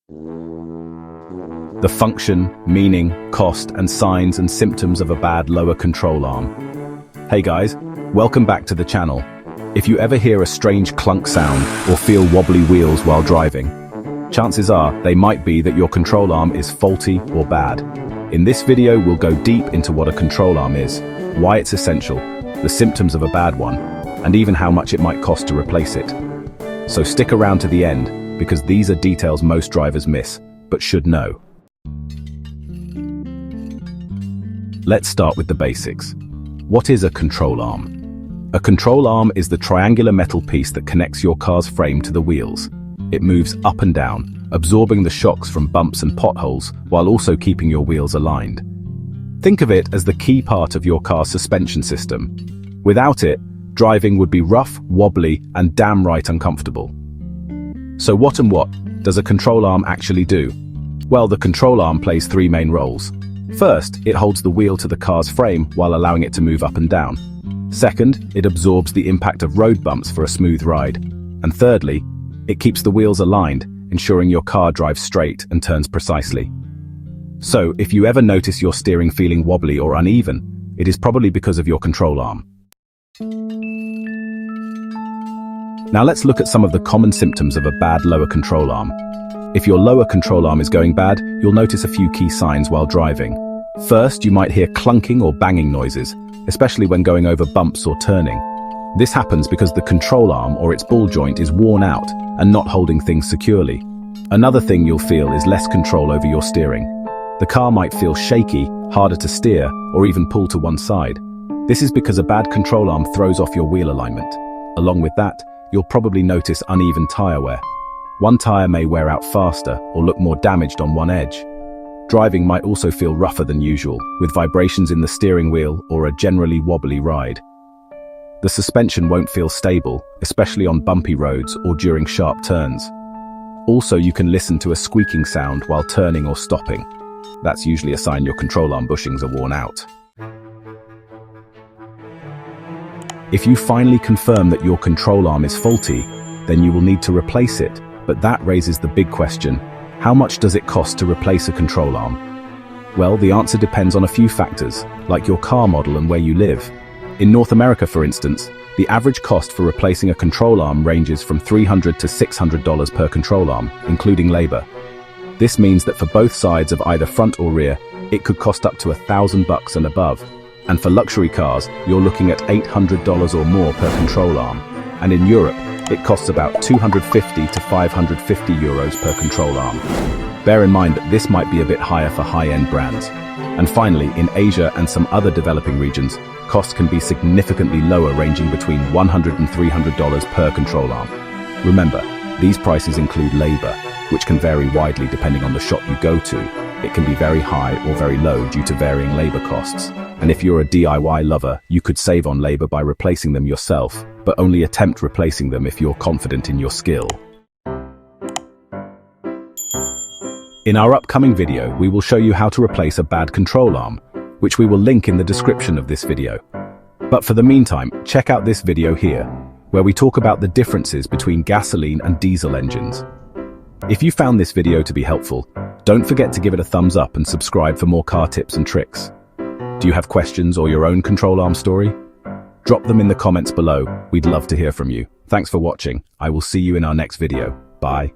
The function, meaning, cost, and signs and symptoms of a bad lower control arm. Hey guys, welcome back to the channel. If you ever hear a strange clunk sound or feel wobbly wheels while driving, chances are they might be that your control arm is faulty or bad. In this video, we'll go deep into what a control arm is, why it's essential, the symptoms of a bad one, and even how much it might cost to replace it. So stick around to the end, because these are details most drivers miss, but should know. Let's start with the basics. What is a control arm? A control arm is the triangular metal piece that connects your car's frame to the wheels. It moves up and down, absorbing the shocks from bumps and potholes while also keeping your wheels aligned. Think of it as the key part of your car's suspension system. Without it, driving would be rough, wobbly, and damn right uncomfortable. So what does a control arm actually do? Well, the control arm plays three main roles. First, it holds the wheel to the car's frame while allowing it to move up and down. Second, it absorbs the impact of road bumps for a smooth ride. And thirdly, it keeps the wheels aligned, ensuring your car drives straight and turns precisely. So, if you ever notice your steering feeling wobbly or uneven, it is probably because of your control arm. Now let's look at some of the common symptoms of a bad lower control arm. If your lower control arm is going bad, you'll notice a few key signs while driving. First, you might hear clunking or banging noises, especially when going over bumps or turning. This happens because the control arm or its ball joint is worn out and not holding things securely. Another thing you'll feel is less control over your steering. The car might feel shaky, harder to steer, or even pull to one side. This is because a bad control arm throws off your wheel alignment. Along with that, you'll probably notice uneven tire wear. One tire may wear out faster or look more damaged on one edge. Driving might also feel rougher than usual, with vibrations in the steering wheel or a generally wobbly ride. The suspension won't feel stable, especially on bumpy roads or during sharp turns. Also, you can listen to a squeaking sound while turning or stopping. That's usually a sign your control arm bushings are worn out. If you finally confirm that your control arm is faulty, then you will need to replace it. But that raises the big question, how much does it cost to replace a control arm? Well, the answer depends on a few factors, like your car model and where you live. In North America, for instance, the average cost for replacing a control arm ranges from $300 to $600 per control arm, including labor. This means that for both sides of either front or rear, it could cost up to $1,000 and above. And for luxury cars, you're looking at $800 or more per control arm. And in Europe, it costs about 250 to 550 euros per control arm. Bear in mind that this might be a bit higher for high-end brands. And finally, in Asia and some other developing regions, costs can be significantly lower, ranging between $100 and $300 per control arm. Remember, these prices include labor, which can vary widely depending on the shop you go to. It can be very high or very low due to varying labor costs. And if you're a DIY lover, you could save on labor by replacing them yourself, but only attempt replacing them if you're confident in your skill. In our upcoming video, we will show you how to replace a bad control arm, which we will link in the description of this video. But for the meantime, check out this video here, where we talk about the differences between gasoline and diesel engines. If you found this video to be helpful, don't forget to give it a thumbs up and subscribe for more car tips and tricks. Do you have questions or your own control arm story? Drop them in the comments below. We'd love to hear from you. Thanks for watching. I will see you in our next video. Bye.